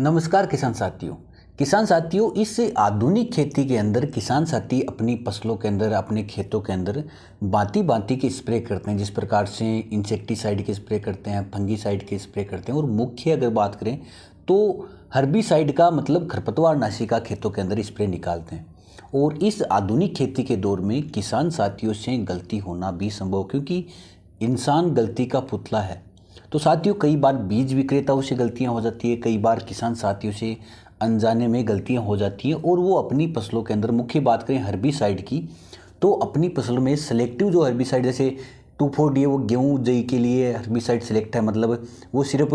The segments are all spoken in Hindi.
नमस्कार किसान साथियों, इस आधुनिक खेती के अंदर किसान साथी अपनी फसलों के अंदर, अपने खेतों के अंदर भांति-भांति के स्प्रे करते हैं। जिस प्रकार से इंसेक्टिसाइड के स्प्रे करते हैं, फंगीसाइड के स्प्रे करते हैं और मुख्य अगर बात करें तो हर्बिसाइड का मतलब खरपतवारनाशी का खेतों के अंदर स्प्रे निकालते हैं। और इस आधुनिक खेती के दौर में किसान साथियों से गलती होना भी संभव, क्योंकि इंसान गलती का पुतला है। तो साथियों, कई बार बीज विक्रेताओं से गलतियां हो जाती है, कई बार किसान साथियों से अनजाने में गलतियां हो जाती हैं और वो अपनी फसलों के अंदर, मुख्य बात करें हर्बिसाइड की, तो अपनी फसलों में सेलेक्टिव जो हर्बिसाइड जैसे 2,4-D है, वो गेहूं जई के लिए हर्बिसाइड सेलेक्ट है, मतलब वो सिर्फ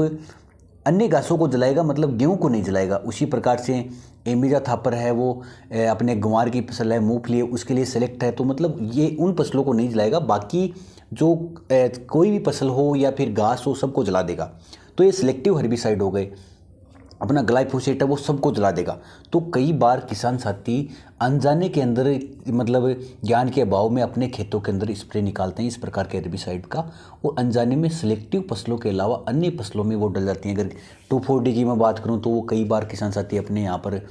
अन्य घासों को जलाएगा, मतलब गेहूं को नहीं जलाएगा। उसी प्रकार से एमिरा थापर है, वो अपने ग्वार की फसल है, मूंगफली है, उसके लिए सेलेक्ट है, तो मतलब ये उन फसलों को नहीं जलाएगा, बाकी जो कोई भी फसल हो या फिर घास हो सबको जला देगा। तो ये सिलेक्टिव हर्बिसाइड हो गए। अपना ग्लाइफोसेट है वो सबको जला देगा। तो कई बार किसान साथी अनजाने के अंदर, मतलब ज्ञान के अभाव में अपने खेतों के अंदर स्प्रे निकालते हैं इस प्रकार के हर्बिसाइड का, और अनजाने में सिलेक्टिव फसलों के अलावा अन्य फसलों में वो डल जाती हैं। अगर 2,4-D की मैं बात करूं तो वो कई बार किसान साथी अपने यहाँ पर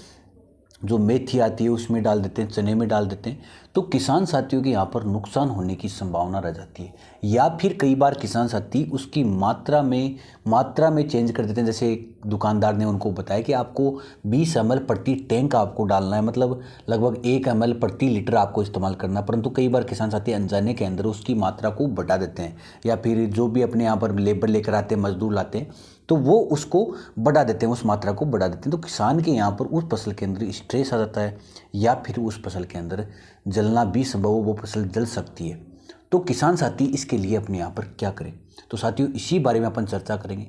जो मेथी आती है उसमें डाल देते हैं, चने में डाल देते हैं, तो किसान साथियों के यहाँ पर नुकसान होने की संभावना रह जाती है। या फिर कई बार किसान साथी उसकी मात्रा में चेंज कर देते हैं। जैसे दुकानदार ने उनको बताया कि आपको 20 ml प्रति टैंक आपको डालना है, मतलब लगभग 1 ml प्रति लीटर आपको इस्तेमाल करना, परंतु कई बार किसान साथी अनजाने के अंदर उसकी मात्रा को बढ़ा देते हैं, या फिर जो भी अपने यहाँ पर लेबर लेकर आते हैं, मजदूर लाते हैं, तो वो उसको बढ़ा देते हैं, उस मात्रा को बढ़ा देते हैं। तो किसान के यहाँ पर उस फसल के अंदर स्ट्रेस आ जाता है, या फिर उस फसल के अंदर जलना भी संभव हो, वो फसल जल सकती है। तो किसान साथी इसके लिए अपने यहाँ पर क्या करें, तो साथियों इसी बारे में अपन चर्चा करेंगे।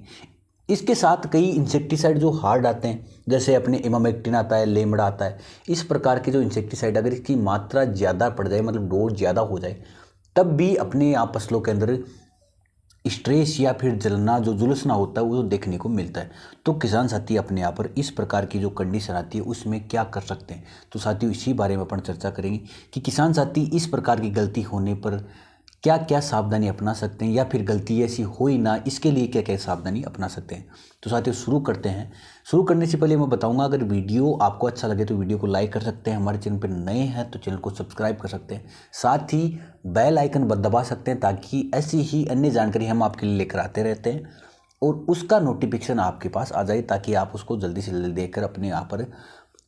इसके साथ कई इंसेक्टिसाइड जो हार्ड आते हैं, जैसे अपने इमामेक्टिन आता है, लेमड़ा आता है, इस प्रकार के जो इंसेक्टिसाइड अगर इसकी मात्रा ज़्यादा पड़ जाए, मतलब डोज ज़्यादा हो जाए, तब भी अपने यहाँ फसलों के अंदर स्ट्रेस या फिर जलना, जो झुलसना होता है, वो देखने को मिलता है। तो किसान साथी अपने यहाँ पर इस प्रकार की जो कंडीशन आती है उसमें क्या कर सकते हैं, तो साथियों इसी बारे में अपन चर्चा करेंगे कि किसान साथी इस प्रकार की गलती होने पर क्या क्या सावधानी अपना सकते हैं, या फिर गलती ऐसी हो ही ना, इसके लिए क्या क्या सावधानी अपना सकते हैं। तो साथियों शुरू करते हैं। शुरू करने से पहले मैं बताऊंगा, अगर वीडियो आपको अच्छा लगे तो वीडियो को लाइक कर सकते हैं, हमारे चैनल पर नए हैं तो चैनल को सब्सक्राइब कर सकते हैं, साथ ही बेल आइकन दबा सकते हैं, ताकि ऐसी ही अन्य जानकारी हम आपके लिए लेकर आते रहते हैं और उसका नोटिफिकेशन आपके पास आ जाए, ताकि आप उसको जल्दी से जल्दी देखकर अपने यहाँ पर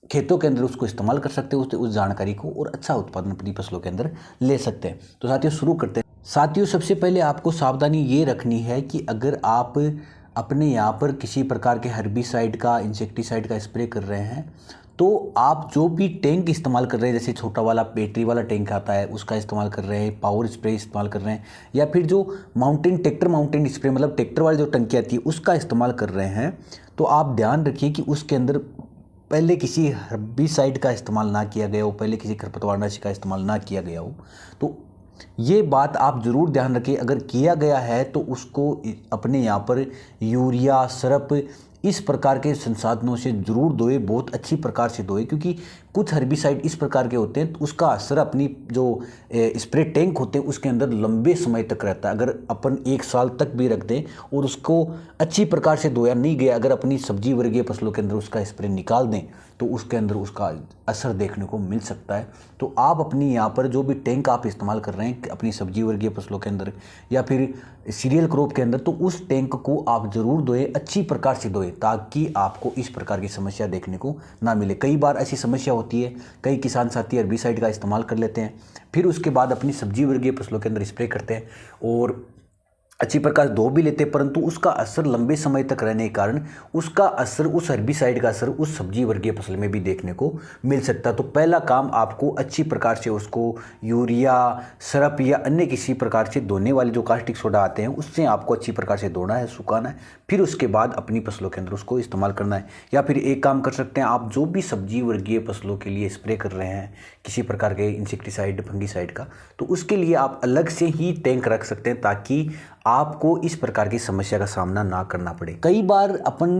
खेतों के अंदर उसको इस्तेमाल कर सकते हो, उस जानकारी को, और अच्छा उत्पादन अपनी फसलों के अंदर ले सकते हैं। तो साथियों शुरू करते हैं। साथियों सबसे पहले आपको सावधानी ये रखनी है कि अगर आप अपने यहाँ पर किसी प्रकार के हर्बिसाइड का, इंसेक्टिसाइड का स्प्रे कर रहे हैं, तो आप जो भी टैंक इस्तेमाल कर रहे हैं, जैसे छोटा वाला बैटरी वाला टैंक आता है उसका इस्तेमाल कर रहे हैं, पावर स्प्रे इस्तेमाल कर रहे हैं, या फिर जो ट्रैक्टर माउंटेन स्प्रे, मतलब ट्रैक्टर वाली जो टंकी आती है उसका इस्तेमाल कर रहे हैं, तो आप ध्यान रखिए कि उसके अंदर पहले किसी हर्बिसाइड का इस्तेमाल ना किया गया हो, पहले किसी खरपतवारनाशी का इस्तेमाल ना किया गया हो। तो ये बात आप ज़रूर ध्यान रखिए। अगर किया गया है तो उसको अपने यहाँ पर यूरिया, सरप, इस प्रकार के संसाधनों से ज़रूर धोए, बहुत अच्छी प्रकार से धोए, क्योंकि कुछ हर्बिसाइड इस प्रकार के होते हैं तो उसका असर अपनी जो स्प्रे टैंक होते हैं उसके अंदर लंबे समय तक रहता है। अगर अपन 1 साल तक भी रख दें और उसको अच्छी प्रकार से धोया नहीं गया, अगर अपनी सब्जी वर्गीय फसलों के अंदर उसका स्प्रे निकाल दें तो उसके अंदर उसका असर देखने को मिल सकता है। तो आप अपनी यहाँ पर जो भी टैंक आप इस्तेमाल कर रहे हैं अपनी सब्जी वर्गीय फसलों के अंदर या फिर सीरियल क्रॉप के अंदर, तो उस टैंक को आप ज़रूर धोएं, अच्छी प्रकार से धोएं, ताकि आपको इस प्रकार की समस्या देखने को ना मिले। कई बार ऐसी समस्या होती है, कई किसान साथी हर्बिसाइड का इस्तेमाल कर लेते हैं, फिर उसके बाद अपनी सब्जी वर्गीय फसलों के अंदर स्प्रे करते हैं और अच्छी प्रकार धो भी लेते हैं, परंतु उसका असर लंबे समय तक रहने के कारण उसका असर, उस हर्बिसाइड का असर उस सब्जी वर्गीय फसल में भी देखने को मिल सकता है। तो पहला काम आपको अच्छी प्रकार से उसको यूरिया, सरप या अन्य किसी प्रकार से धोने वाले जो कास्टिक सोडा आते हैं उससे आपको अच्छी प्रकार से धोना है, सुखाना है, फिर उसके बाद अपनी फसलों के अंदर उसको इस्तेमाल करना है। या फिर एक काम कर सकते हैं, आप जो भी सब्जी वर्गीय फसलों के लिए स्प्रे कर रहे हैं किसी प्रकार के इंसेक्टिसाइड, फंगीसाइड का, तो उसके लिए आप अलग से ही टैंक रख सकते हैं, ताकि आपको इस प्रकार की समस्या का सामना ना करना पड़े। कई बार अपन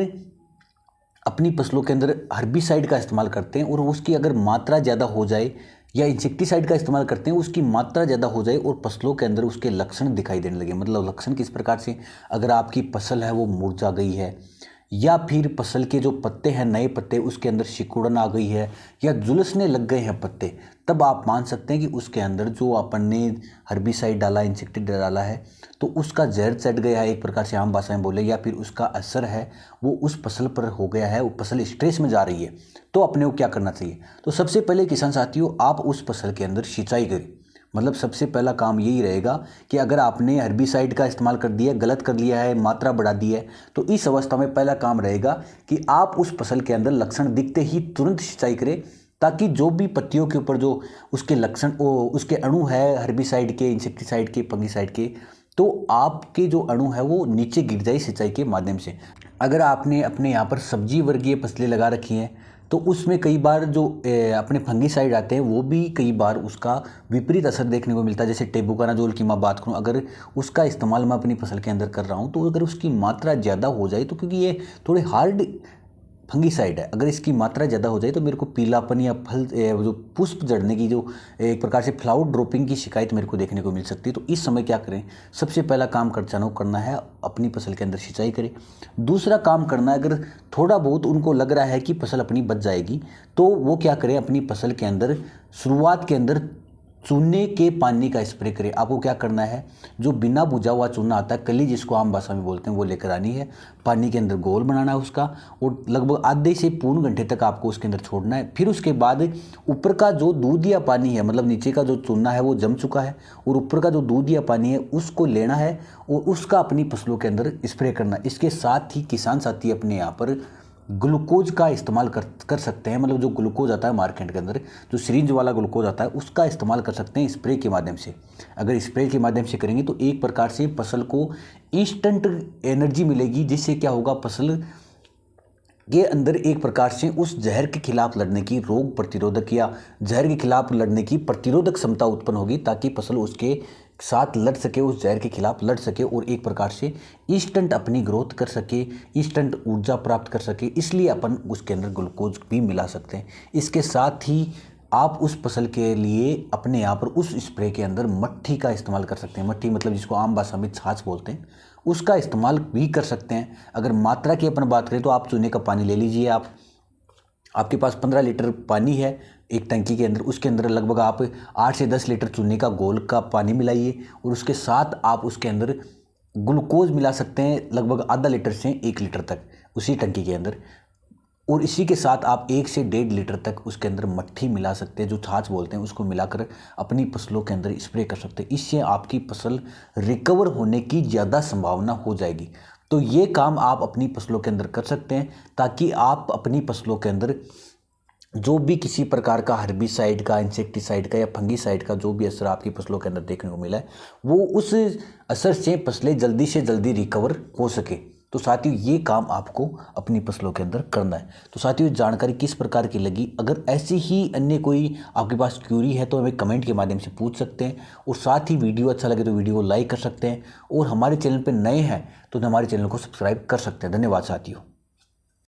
अपनी फसलों के अंदर हर्बिसाइड का इस्तेमाल करते हैं और उसकी अगर मात्रा ज़्यादा हो जाए, या इंसेक्टिसाइड का इस्तेमाल करते हैं उसकी मात्रा ज़्यादा हो जाए और फसलों के अंदर उसके लक्षण दिखाई देने लगे। मतलब लक्षण किस प्रकार से, अगर आपकी फसल है वो मुरझा गई है, या फिर फसल के जो पत्ते हैं, नए पत्ते, उसके अंदर सिकुड़न आ गई है या झुलसने लग गए हैं पत्ते, तब आप मान सकते हैं कि उसके अंदर जो अपन ने हर्बिसाइड डाला, इंसेक्टिसाइड डाला है, तो उसका जहर चढ़ गया है, एक प्रकार से आम भाषा में बोले, या फिर उसका असर है वो उस फसल पर हो गया है, वो फसल स्ट्रेस में जा रही है। तो अपने को क्या करना चाहिए? तो सबसे पहले किसान साथियों, आप उस फसल के अंदर सिंचाई करें। मतलब सबसे पहला काम यही रहेगा कि अगर आपने हर्बिसाइड का इस्तेमाल कर दिया, गलत कर लिया है, मात्रा बढ़ा दी है, तो इस अवस्था में पहला काम रहेगा कि आप उस फसल के अंदर लक्षण दिखते ही तुरंत सिंचाई करें, ताकि जो भी पत्तियों के ऊपर जो उसके लक्षण, उसके अणु है हर्बिसाइड के, इंसेक्टिसाइड के, फंगिसाइड के, तो आपके जो अणु है वो नीचे गिर जाए सिंचाई के माध्यम से। अगर आपने अपने यहाँ पर सब्जी वर्गीय फसलें लगा रखी हैं, तो उसमें कई बार जो अपने फंगिसाइड आते हैं वो भी कई बार उसका विपरीत असर देखने को मिलता है। जैसे टेबुकोनाजोल की मैं बात करूं, अगर उसका इस्तेमाल मैं अपनी फसल के अंदर कर रहा हूं, तो अगर उसकी मात्रा ज़्यादा हो जाए, तो क्योंकि ये थोड़े हार्ड फंगिसाइड है, अगर इसकी मात्रा ज़्यादा हो जाए तो मेरे को पीलापन या फल जो पुष्प झड़ने की, जो एक प्रकार से फ्लावर ड्रॉपिंग की शिकायत मेरे को देखने को मिल सकती है। तो इस समय क्या करें? सबसे पहला काम करना है, अपनी फसल के अंदर सिंचाई करें। दूसरा काम करना है, अगर थोड़ा बहुत उनको लग रहा है कि फसल अपनी बच जाएगी, तो वो क्या करें? अपनी फसल के अंदर शुरुआत के अंदर चूने के पानी का स्प्रे करें। आपको क्या करना है? जो बिना बुझा हुआ चूना आता है, कली जिसको आम भाषा में बोलते हैं, वो लेकर आनी है। पानी के अंदर घोल बनाना है उसका, और लगभग आधे से पौन घंटे तक आपको उसके अंदर छोड़ना है। फिर उसके बाद ऊपर का जो दूध या पानी है, मतलब नीचे का जो चूना है वो जम चुका है, और ऊपर का जो दूध या पानी है उसको लेना है और उसका अपनी फसलों के अंदर स्प्रे करना। इसके साथ ही किसान साथी अपने यहाँ पर ग्लूकोज का इस्तेमाल कर सकते हैं। मतलब जो ग्लूकोज आता है मार्केट के अंदर, जो सिरिंज वाला ग्लूकोज आता है, उसका इस्तेमाल कर सकते हैं स्प्रे के माध्यम से। अगर स्प्रे के माध्यम से करेंगे तो एक प्रकार से फसल को इंस्टेंट एनर्जी मिलेगी, जिससे क्या होगा? फसल के अंदर एक प्रकार से उस जहर के खिलाफ लड़ने की, रोग प्रतिरोधक या जहर के खिलाफ लड़ने की प्रतिरोधक क्षमता उत्पन्न होगी, ताकि फसल उसके साथ लड़ सके, उस जहर के खिलाफ लड़ सके, और एक प्रकार से इंस्टेंट अपनी ग्रोथ कर सके, इंस्टेंट ऊर्जा प्राप्त कर सके। इसलिए अपन उसके अंदर ग्लूकोज भी मिला सकते हैं। इसके साथ ही आप उस फसल के लिए अपने यहाँ पर उस स्प्रे के अंदर मट्टी का इस्तेमाल कर सकते हैं। मट्टी मतलब जिसको आम भाषा में छाछ बोलते हैं, उसका इस्तेमाल भी कर सकते हैं। अगर मात्रा की अपन बात करें तो आप चूने का पानी ले लीजिए। आपके पास 15 लीटर पानी है एक टंकी के अंदर, उसके अंदर लगभग आप 8 से 10 लीटर चूने का घोल का पानी मिलाइए, और उसके साथ आप उसके अंदर ग्लूकोज मिला सकते हैं लगभग आधा लीटर से 1 लीटर तक उसी टंकी के अंदर, और इसी के साथ आप 1 से 1.5 लीटर तक उसके अंदर मट्टी मिला सकते हैं, जो छाछ बोलते हैं, उसको मिलाकर अपनी फसलों के अंदर स्प्रे कर सकते हैं। इससे आपकी फसल रिकवर होने की ज़्यादा संभावना हो जाएगी। तो ये काम आप अपनी फसलों के अंदर कर सकते हैं, ताकि आप अपनी फसलों के अंदर जो भी किसी प्रकार का हर्बिसाइड का, इंसेक्टिसाइड का या फंगिसाइड का जो भी असर आपकी फसलों के अंदर देखने को मिला है, वो उस असर से फसलें जल्दी से जल्दी रिकवर हो सके। तो साथियों, ये काम आपको अपनी फसलों के अंदर करना है। तो साथियों, जानकारी किस प्रकार की लगी? अगर ऐसी ही अन्य कोई आपके पास क्यूरी है तो हमें कमेंट के माध्यम से पूछ सकते हैं, और साथ ही वीडियो अच्छा लगे तो वीडियो को लाइक कर सकते हैं, और हमारे चैनल पर नए हैं तो हमारे चैनल को सब्सक्राइब कर सकते हैं। धन्यवाद साथियों।